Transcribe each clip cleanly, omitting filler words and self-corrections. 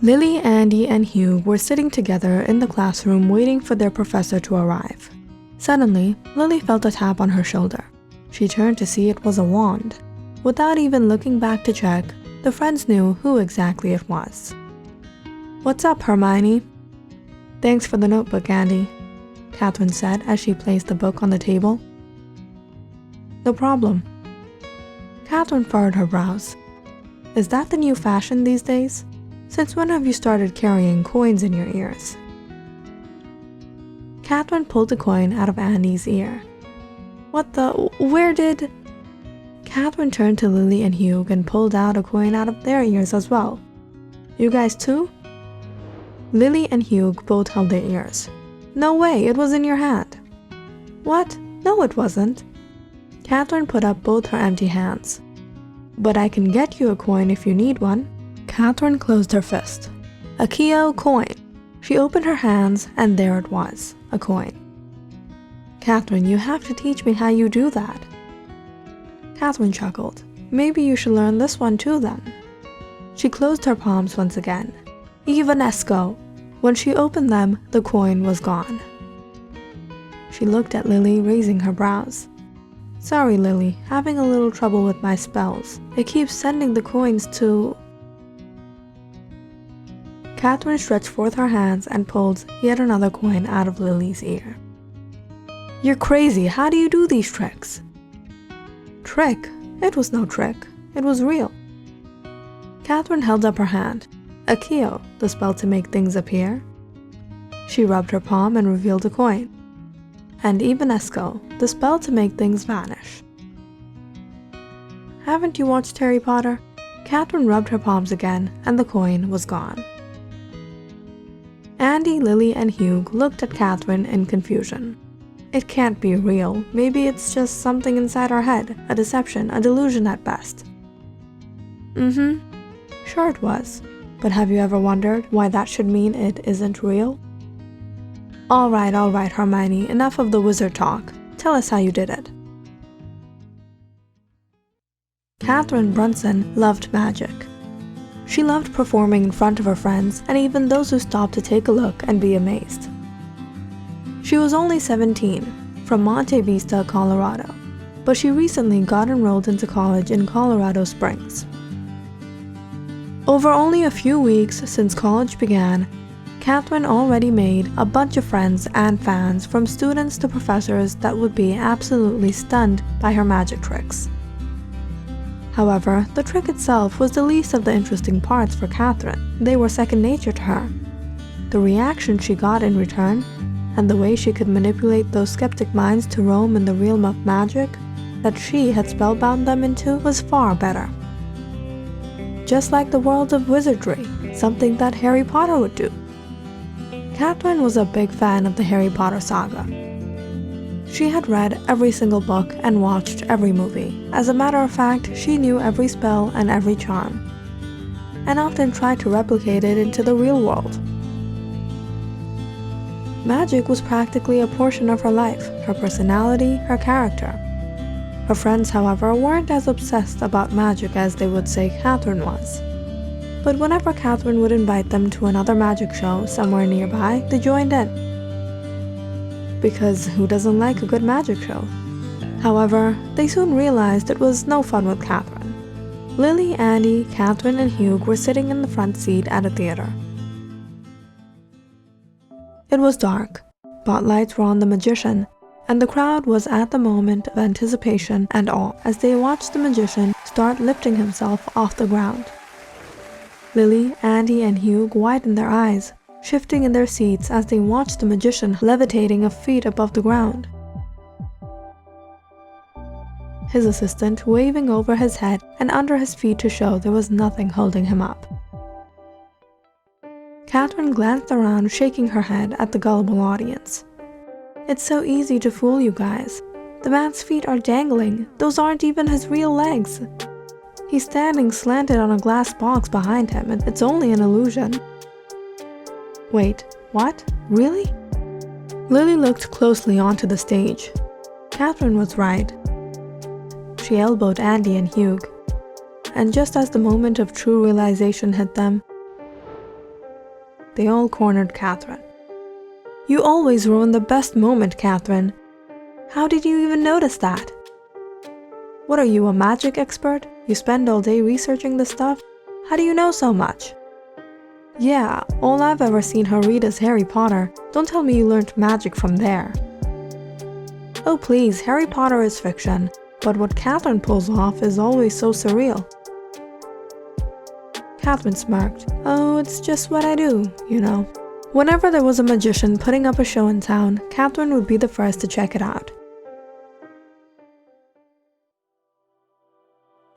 Lily, Andy, and Hugh were sitting together in the classroom waiting for their professor to arrive. Suddenly, Lily felt a tap on her shoulder. She turned to see it was a wand. Without even looking back to check, the friends knew who exactly it was. "What's up, Hermione?" "Thanks for the notebook, Andy," Catherine said as she placed the book on the table. "No problem." Catherine furrowed her brows. "Is that the new fashion these days? Since when have you started carrying coins in your ears?" Catherine pulled the coin out of Andy's ear. Where did... Catherine turned to Lily and Hugh and pulled out a coin out of their ears as well. "You guys too?" Lily and Hugh both held their ears. "No way, it was in your hand." "What? No, it wasn't." Catherine put up both her empty hands. "But I can get you a coin if you need one." Catherine closed her fist. "A Keo coin." She opened her hands and there it was, a coin. "Catherine, you have to teach me how you do that." Catherine chuckled. "Maybe you should learn this one too then." She closed her palms once again. Evanesco! When she opened them, the coin was gone. She looked at Lily, raising her brows. "Sorry, Lily, having a little trouble with my spells. It keeps sending the coins to..." Catherine stretched forth her hands and pulled yet another coin out of Lily's ear. "You're crazy, how do you do these tricks?" "Trick? It was no trick. It was real." Catherine held up her hand. "Akio, the spell to make things appear." She rubbed her palm and revealed a coin. "And Evanesco, the spell to make things vanish." "Haven't you watched Harry Potter?" Catherine rubbed her palms again, and the coin was gone. Andy, Lily, and Hugh looked at Catherine in confusion. "It can't be real. Maybe it's just something inside our head, a deception, a delusion at best." Sure it was. But have you ever wondered why that should mean it isn't real? All right, Hermione, enough of the wizard talk. Tell us how you did it." Catherine Brunson loved magic. She loved performing in front of her friends and even those who stopped to take a look and be amazed. She was only 17, from Monte Vista, Colorado, but she recently got enrolled into college in Colorado Springs. Over only a few weeks since college began, Catherine already made a bunch of friends and fans, from students to professors that would be absolutely stunned by her magic tricks. However, the trick itself was the least of the interesting parts for Catherine. They were second nature to her. The reaction she got in return, and the way she could manipulate those skeptic minds to roam in the realm of magic that she had spellbound them into, was far better. Just like the world of wizardry, something that Harry Potter would do. Catherine was a big fan of the Harry Potter saga. She had read every single book and watched every movie. As a matter of fact, she knew every spell and every charm, and often tried to replicate it into the real world. Magic was practically a portion of her life, her personality, her character. Her friends, however, weren't as obsessed about magic as they would say Catherine was. But whenever Catherine would invite them to another magic show somewhere nearby, they joined in. Because who doesn't like a good magic show? However, they soon realized it was no fun with Catherine. Lily, Andy, Catherine, and Hugh were sitting in the front seat at a theater. It was dark. Spotlights were on the magician, and the crowd was at the moment of anticipation and awe as they watched the magician start lifting himself off the ground. Lily, Andy, and Hugh widened their eyes, shifting in their seats as they watched the magician levitating a feet above the ground. His assistant waving over his head and under his feet to show there was nothing holding him up. Catherine glanced around, shaking her head at the gullible audience. "It's so easy to fool you guys. The man's feet are dangling. Those aren't even his real legs. He's standing slanted on a glass box behind him, and it's only an illusion." Wait, what? Really? Lily looked closely onto the stage. Catherine was right. She elbowed Andy and Hugh, and just as the moment of true realization hit them, they all cornered Catherine. "You always ruin the best moment, Catherine. How did you even notice that? What are you, a magic expert? You spend all day researching this stuff? How do you know so much?" "Yeah, all I've ever seen her read is Harry Potter. Don't tell me you learned magic from there." "Oh please, Harry Potter is fiction, but what Catherine pulls off is always so surreal." Catherine smirked. "Oh, it's just what I do, you know." Whenever there was a magician putting up a show in town, Catherine would be the first to check it out.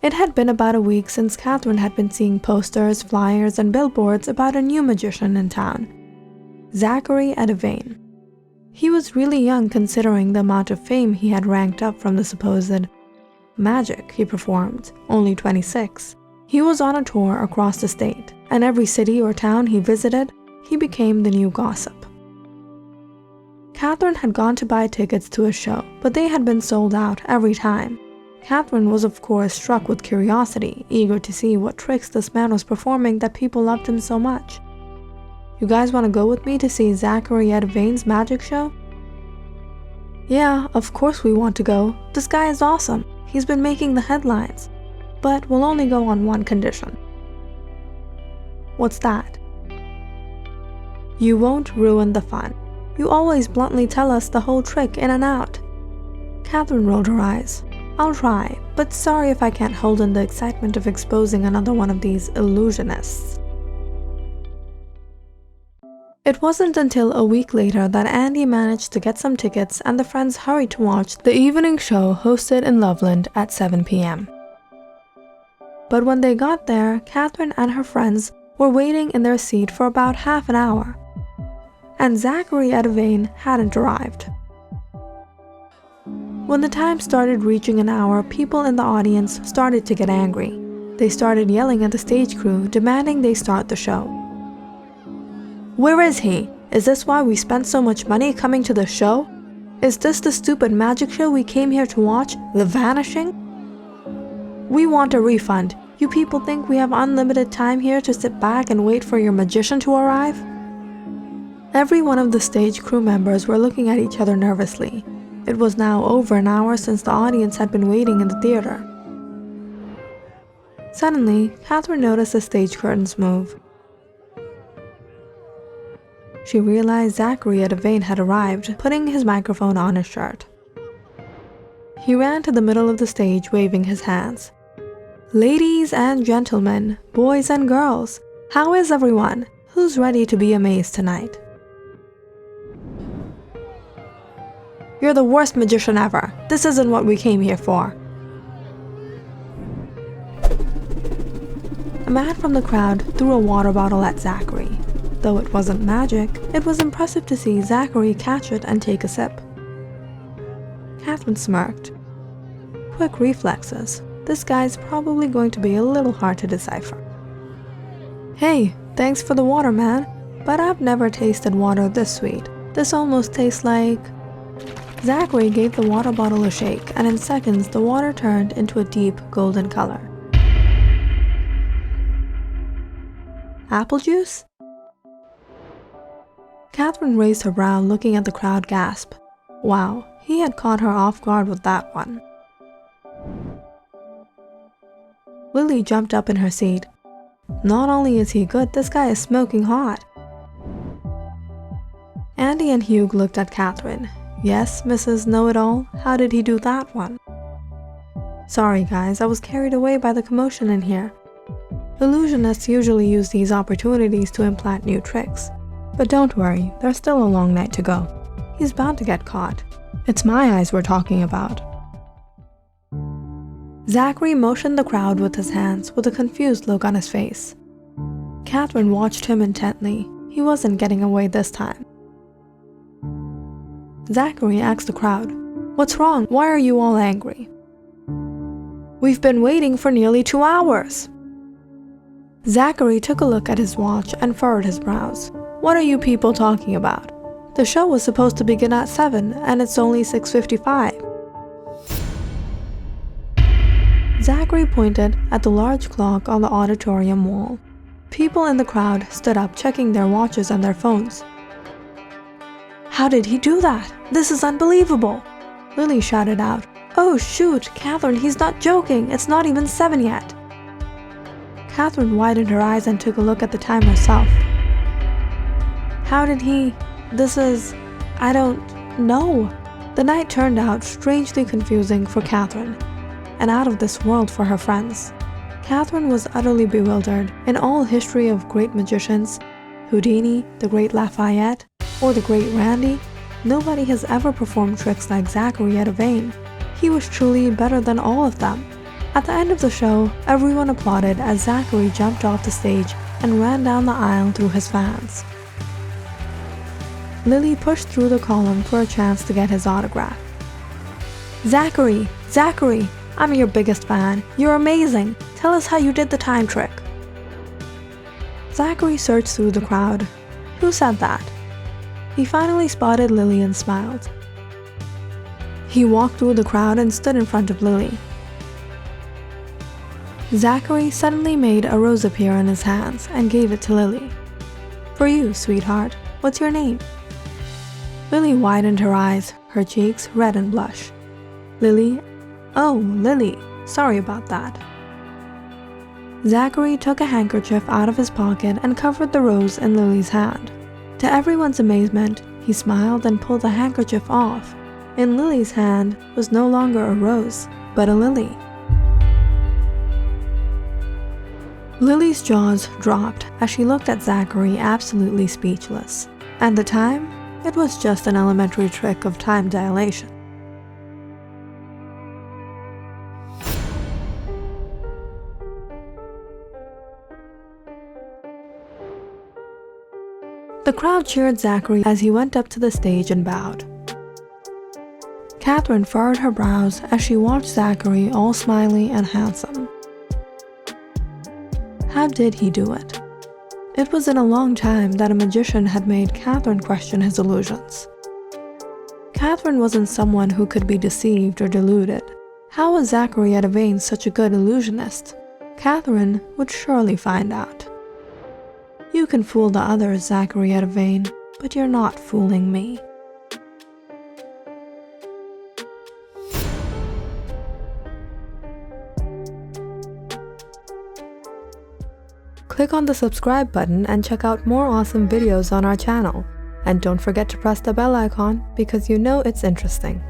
It had been about a week since Catherine had been seeing posters, flyers, and billboards about a new magician in town, Zachary Edevane. He was really young considering the amount of fame he had ranked up from the supposed magic he performed, only 26. He was on a tour across the state, and every city or town he visited, he became the new gossip. Catherine had gone to buy tickets to a show, but they had been sold out every time. Catherine was of course struck with curiosity, eager to see what tricks this man was performing that people loved him so much. "You guys want to go with me to see Zachary Edevane's magic show?" "Yeah, of course we want to go. This guy is awesome. He's been making the headlines. But we'll only go on one condition." "What's that?" "You won't ruin the fun. You always bluntly tell us the whole trick in and out." Catherine rolled her eyes. "I'll try, but sorry if I can't hold in the excitement of exposing another one of these illusionists." It wasn't until a week later that Andy managed to get some tickets and the friends hurried to watch the evening show hosted in Loveland at 7 p.m. But when they got there, Catherine and her friends were waiting in their seat for about half an hour, and Zachary Edevane hadn't arrived. When the time started reaching an hour, people in the audience started to get angry. They started yelling at the stage crew, demanding they start the show. "Where is he? Is this why we spent so much money coming to the show? Is this the stupid magic show we came here to watch, The Vanishing? We want a refund. You people think we have unlimited time here to sit back and wait for your magician to arrive?" Every one of the stage crew members were looking at each other nervously. It was now over an hour since the audience had been waiting in the theater. Suddenly, Catherine noticed the stage curtains move. She realized Zachary Edevane had arrived, putting his microphone on his shirt. He ran to the middle of the stage, waving his hands. "Ladies and gentlemen, boys and girls, how is everyone? Who's ready to be amazed tonight? You're the worst magician ever. This isn't what we came here for." A man from the crowd threw a water bottle at Zachary. Though it wasn't magic, it was impressive to see Zachary catch it and take a sip. Catherine smirked. Quick reflexes. This guy's probably going to be a little hard to decipher. "Hey, thanks for the water, man, but I've never tasted water this sweet. This almost tastes like..." Zachary gave the water bottle a shake, and in seconds the water turned into a deep golden color. "Apple juice?" Catherine raised her brow, looking at the crowd gasp. Wow, he had caught her off guard with that one. Lily jumped up in her seat. "Not only is he good, this guy is smoking hot." Andy and Hugh looked at Catherine. "Yes, Mrs. Know-It-All, how did he do that one?" "Sorry guys, I was carried away by the commotion in here." Illusionists usually use these opportunities to implant new tricks. But don't worry, there's still a long night to go. He's bound to get caught. It's my eyes we're talking about. Zachary motioned the crowd with his hands, with a confused look on his face. Catherine watched him intently. He wasn't getting away this time. Zachary asked the crowd, "What's wrong? Why are you all angry?" "We've been waiting for nearly 2 hours." Zachary took a look at his watch and furrowed his brows. "What are you people talking about? The show was supposed to begin at 7 and it's only 6:55. Zachary pointed at the large clock on the auditorium wall. People in the crowd stood up, checking their watches and their phones. "How did he do that? This is unbelievable!" Lily shouted out. "Oh shoot, Catherine, he's not joking. It's not even 7 yet." Catherine widened her eyes and took a look at the time herself. "How did he? I don't know." The night turned out strangely confusing for Catherine, and out of this world for her friends. Catherine was utterly bewildered. In all history of great magicians, Houdini, the great Lafayette, or the great Randy, nobody has ever performed tricks like Zachary at a vein. He was truly better than all of them. At the end of the show, everyone applauded as Zachary jumped off the stage and ran down the aisle through his fans. Lily pushed through the column for a chance to get his autograph. "Zachary, Zachary, I'm your biggest fan. You're amazing. Tell us how you did the time trick." Zachary searched through the crowd. Who said that? He finally spotted Lily and smiled. He walked through the crowd and stood in front of Lily. Zachary suddenly made a rose appear in his hands and gave it to Lily. "For you, sweetheart. What's your name?" Lily widened her eyes, her cheeks red and blush. "Lily? Oh, Lily. Sorry about that." Zachary took a handkerchief out of his pocket and covered the rose in Lily's hand. To everyone's amazement, he smiled and pulled the handkerchief off. In Lily's hand was no longer a rose, but a lily. Lily's jaws dropped as she looked at Zachary, absolutely speechless. At the time, it was just an elementary trick of time dilation. The crowd cheered Zachary as he went up to the stage and bowed. Catherine furrowed her brows as she watched Zachary all smiley and handsome. How did he do it? It was in a long time that a magician had made Catherine question his illusions. Catherine wasn't someone who could be deceived or deluded. How was Zachary at a vein such a good illusionist? Catherine would surely find out. "You can fool the others, Zachary at a vein, but you're not fooling me." Click on the subscribe button and check out more awesome videos on our channel. And don't forget to press the bell icon because you know it's interesting.